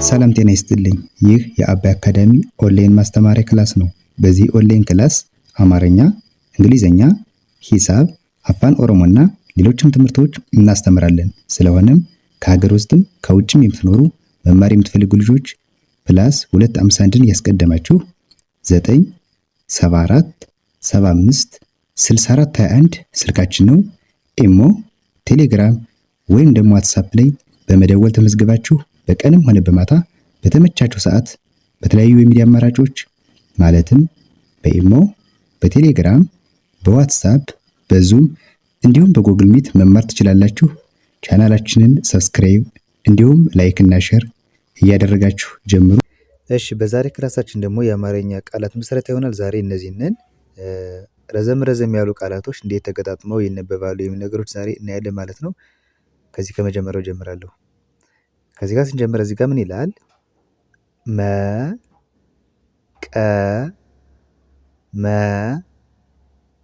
ሰላም ጤና ይስጥልኝ። ይህ የአባይ አካዳሚ ኦንላይን ማስተማሪያ ክላስ ነው። በዚህ ኦንላይን ክላስ አማርኛ፣ እንግሊዝኛ፣ ሂሳብ፣ አፋን ኦሮሞና ሌሎችም ትምህርቶች እናስተምራለን። ስለሆነም ከሀገር ውስጥም ከውጭም የምትኖሩ መማር የምትፈልጉ ልጆች ፕላስ 251ን ያስቀደማችሁ 974 75 64 21 ስልካችን ነው። ኢሞ፣ ቴሌግራም ወይም ደግሞ ዋትሳፕ ላይ በመደወል ተመዝግባችሁ በቀንም ሆነ በማታ በተመቻችሁ ሰዓት በተለያዩ የሚዲያ አማራጮች ማለትም በኢሞ፣ በቴሌግራም፣ በዋትሳፕ፣ በዙም እንዲሁም በጉግል ሚት መማር ትችላላችሁ። ቻናላችንን ሰብስክራይብ እንዲሁም ላይክ እና ሼር እያደረጋችሁ ጀምሩ። እሺ፣ በዛሬ ክላሳችን ደግሞ የአማርኛ ቃላት ምስረታ ይሆናል። ዛሬ እነዚህንን ረዘም ያሉ ቃላቶች እንዴት ተገጣጥመው ይነበባሉ የሚሉ ነገሮች ዛሬ እናያለን ማለት ነው። ከዚህ ከመጀመሪያው ጀምራለሁ። ከዚህ ጋር ስንጀምር እዚህ ጋር ምን ይላል? መ ቀ መ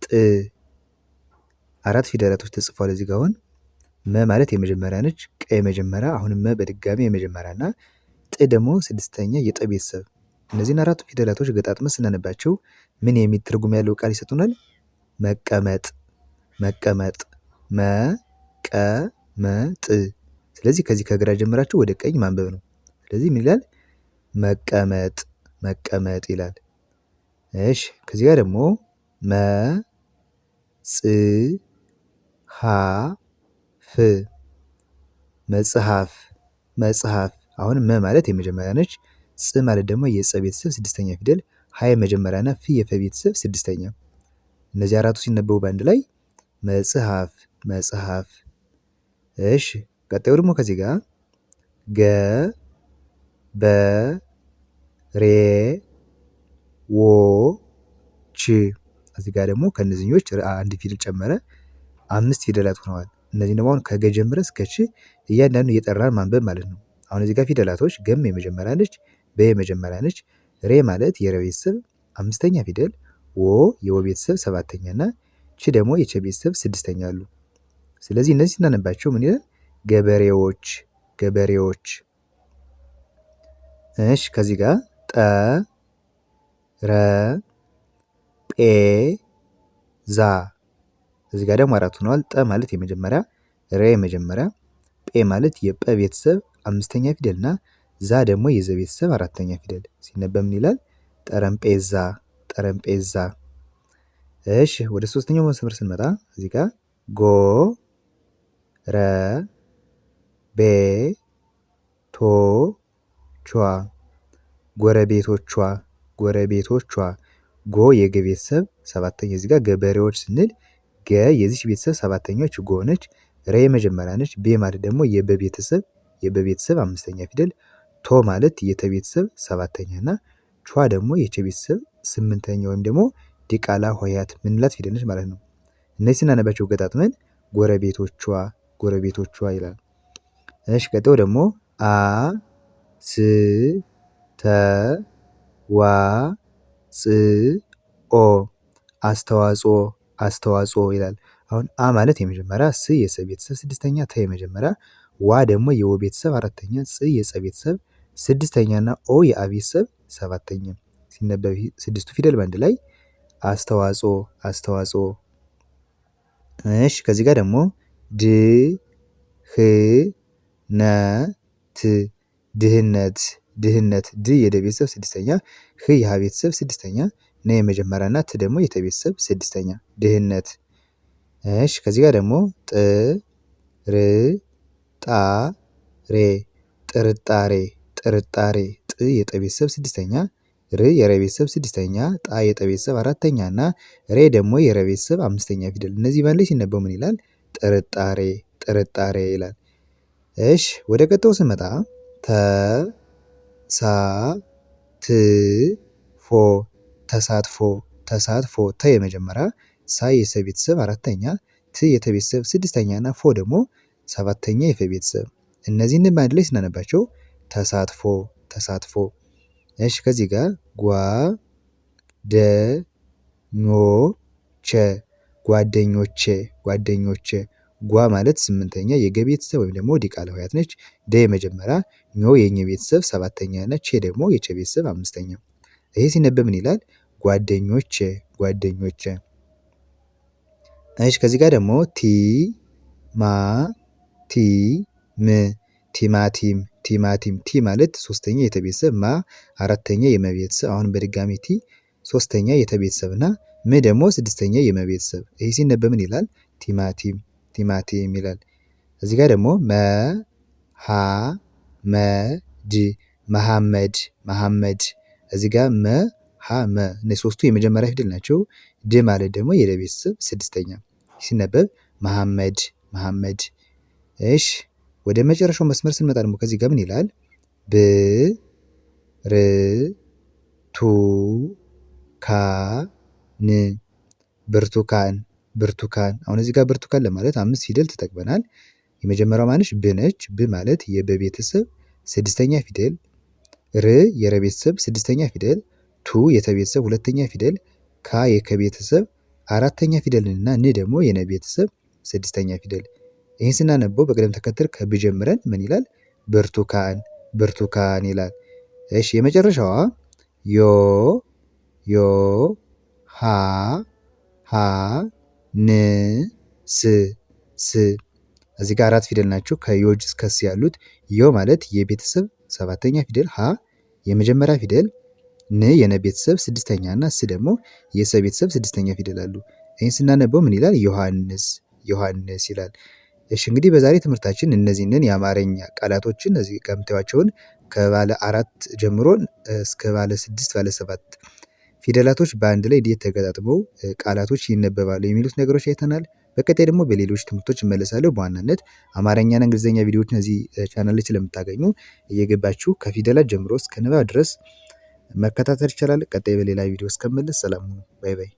ጥ አራት ፊደላቶች ተጽፏል እዚህ ጋር። አሁን መ ማለት የመጀመሪያ ነች፣ ቀ የመጀመሪያ፣ አሁንም መ በድጋሚ የመጀመሪያ እና ጥ ደግሞ ስድስተኛ የጠ ቤተሰብ። እነዚህን አራቱ ፊደላቶች ገጣጥመን ስናነባቸው ምን የሚል ትርጉም ያለው ቃል ይሰጡናል? መቀመጥ፣ መቀመጥ፣ መቀመጥ። ስለዚህ ከዚህ ከግራ ጀምራችሁ ወደ ቀኝ ማንበብ ነው። ስለዚህ ምን ይላል? መቀመጥ፣ መቀመጥ ይላል። እሺ፣ ከዚህ ጋር ደግሞ መጽሐፍ፣ መጽሐፍ። አሁን መ ማለት የመጀመሪያ ነች፣ ጽ ማለት ደግሞ የጸ ቤተሰብ ስድስተኛ ፊደል፣ ሀ የመጀመሪያና ፍ የፈ ቤተሰብ ስድስተኛ። እነዚህ አራቱ ሲነበቡ በአንድ ላይ መጽሐፍ፣ መጽሐፍ። እሺ፣ ቀጣዩ ደግሞ ከዚህ ጋር ገ በ ሬ ዎ ች። እዚህ ጋር ደግሞ ከእነዚህኞች አንድ ፊደል ጨመረ፣ 5 ፊደላት ሆነዋል። እነዚህ ደግሞ አሁን ከገ ጀምረ እስከ ች እያንዳንዱ እየጠራን ማንበብ ማለት ነው። አሁን እዚህ ጋር ፊደላቶች ገም የመጀመሪያ ነች፣ በ የመጀመሪያ ነች፣ ሬ ማለት የረ ቤተሰብ 5ኛ ፊደል፣ ዎ የወ ቤተሰብ 7ኛ እና ች ደግሞ የቸ ቤተሰብ 6ኛ አሉ። ስለዚህ እነዚህ ስናነባቸው ምን ይላል? ገበሬዎች፣ ገበሬዎች። እሺ፣ ከዚህ ጋር ጠ ረ ጴ ዛ። እዚህ ጋር ደግሞ አራት ሆነዋል። ጠ ማለት የመጀመሪያ፣ ረ የመጀመሪያ፣ ጴ ማለት የጰ ቤተሰብ 5ኛ ፊደል እና ዛ ደግሞ የዘ ቤተሰብ 4ኛ ፊደል። ሲነበብ ምን ይላል? ጠረምጴዛ፣ ጠረምጴዛ። እሺ፣ ወደ ሶስተኛው መስመር ስንመጣ እዚህ ጋር ጎ ረ ቤ ቶ ቿ፣ ጎረቤቶቿ፣ ጎረቤቶቿ። ጎ የገ ቤተሰብ 7ኛ። እዚህ ጋር ገበሬዎች ስንል ገ የዚች ቤተሰብ 7ኛች ጎ ነች፣ ረ የመጀመሪያ ነች፣ ቤ ማለት ደግሞ የበ ቤተሰብ 5ኛ ፊደል፣ ቶ ማለት የተ ቤተሰብ 7ኛ እና ቿ ደግሞ የቸ ቤተሰብ 8ኛ ወይም ደግሞ ዲቃላ ሆሄያት ምንላት ፊደል ነች ማለት ነው። እነዚህ ስናነባቸው ገጣጥመን ጎረቤቶቿ፣ ጎረቤቶቿ ይላል። እሺ፣ ቀጥሎ ደግሞ አ ስ ተ ዋ ጽ ኦ፣ አስተዋጽኦ፣ አስተዋጽኦ ይላል። አሁን አ ማለት የመጀመሪያ፣ ስ የሰ ቤተሰብ 6ኛ፣ ተ የመጀመሪያ፣ ዋ ደግሞ የወ ቤተሰብ 4ኛ፣ ጽ የጸ ቤተሰብ 6ኛ እና ኦ የአ ቤተሰብ 7ኛ። ሲነበብ ስድስቱ ፊደል በአንድ ላይ አስተዋጽኦ፣ አስተዋጽኦ። እሺ፣ ከዚህ ጋር ደግሞ ድ ህ ነ ት፣ ድህነት፣ ድህነት። ድ የደ ቤተሰብ 6ኛ፣ ህ የሀ ቤተሰብ 6ኛ፣ ነ የመጀመሪያ እና ት ደግሞ የተ ቤተሰብ 6ኛ፣ ድህነት። እሺ፣ ከዚህ ጋር ደግሞ ጥ ር ጣ ሬ፣ ጥርጣሬ፣ ጥርጣሬ። ጥ የጠ ቤተሰብ 6ኛ፣ ር የረ ቤተሰብ 6ኛ፣ ጣ የጠ ቤተሰብ 4ኛ እና ሬ ደግሞ የረ ቤተሰብ 5ኛ ፊደል። እነዚህ ባንድ ላይ ሲነበቡ ምን ይላል? ጥርጣሬ፣ ጥርጣሬ ይላል። እሺ፣ ወደ ቀጣዩ ስንመጣ ተ ሳ ት ፎ፣ ተሳትፎ፣ ተሳትፎ። ተ የመጀመሪያ፣ ሳ የሰ ቤተሰብ 4ኛ፣ ት የተ ቤተሰብ 6ኛ እና ፎ ደግሞ 7ኛ የፈ ቤተሰብ። እነዚህን በአንድ ላይ ስናነባቸው ተሳትፎ፣ ተሳትፎ። እሺ፣ ከዚህ ጋር ጓ ደ ኞ ቸ፣ ጓደኞቼ፣ ጓደኞቼ። ጓ ማለት ስምንተኛ የገ ቤተሰብ ወይም ደግሞ ዲቃላ ሆሄያት ነች። ደ የመጀመሪያ፣ ኞ የኘ ቤተሰብ ሰባተኛ ነች። ቼ ደግሞ የቸ ቤተሰብ አምስተኛ። ይሄ ሲነበብ ምን ይላል? ጓደኞቼ ጓደኞቼ። እሺ ከዚህ ጋር ደግሞ ቲማቲም ቲማቲም ቲ ማለት ሶስተኛ የተ ቤተሰብ፣ ማ አራተኛ የመ ቤተሰብ፣ አሁን በድጋሚ ቲ ሶስተኛ የተ ቤተሰብ እና ም ደግሞ ስድስተኛ የመ ቤተሰብ። ይሄ ሲነበብ ምን ይላል? ቲማቲም ቲማቲም ይላል። እዚህ ጋር ደግሞ መሐመድ መሐመድ። እዚህ ጋር እነዚህ ሶስቱ የመጀመሪያ ፊደል ናቸው። ድ ማለት ደግሞ የለ ቤተሰብ ስድስተኛ ሲነበብ መሐመድ መሐመድ። እሺ ወደ መጨረሻው መስመር ስንመጣ ደግሞ ከዚህ ጋር ምን ይላል? ብርቱካን ብርቱካን። አሁን እዚህ ጋር ብርቱካን ለማለት 5 ፊደል ተጠቅመናል። የመጀመሪያው ማነች? ብ ነች። ብ ማለት የበ ቤተሰብ ስድስተኛ ፊደል፣ ር የረ ቤተሰብ ስድስተኛ ፊደል፣ ቱ የተ ቤተሰብ ሁለተኛ ፊደል፣ ካ የከ ቤተሰብ አራተኛ ፊደል እና ን ደግሞ የነ ቤተሰብ ስድስተኛ ፊደል። ይህን ስናነበው በቅደም ተከተል ከብ ጀምረን ምን ይላል? ብርቱካን ብርቱካን ይላል። እሺ የመጨረሻዋ ዮ ን ስ። እዚህ ጋር 4 ፊደል ናቸው ከዮ እስከ ስ ያሉት። ዮ ማለት የቤተሰብ ሰባተኛ ፊደል፣ ሀ የመጀመሪያ ፊደል፣ ን የነ ቤተሰብ ስድስተኛ እና ስ ደግሞ የሰ ቤተሰብ ስድስተኛ ፊደል አሉ። ይህን ስናነበው ምን ይላል? ዮሐንስ ዮሐንስ ይላል። እሺ እንግዲህ በዛሬ ትምህርታችን እነዚህንን የአማርኛ ቃላቶችን እዚህ ከምታዩዋቸውን ከባለ 4 ጀምሮ እስከ ባለ 6 ባለ 7 ፊደላቶች በአንድ ላይ እንዴት ተገጣጥመው ቃላቶች ይነበባሉ የሚሉት ነገሮች አይተናል። በቀጣይ ደግሞ በሌሎች ትምህርቶች እመለሳለሁ። በዋናነት አማርኛና እንግሊዝኛ ቪዲዮዎችን እዚህ ቻናል ላይ ስለምታገኙ እየገባችሁ ከፊደላት ጀምሮ እስከ ንባብ ድረስ መከታተል ይቻላል። ቀጣይ በሌላ ቪዲዮ እስከምመለስ ሰላም ሁኑ። ባይ ባይ።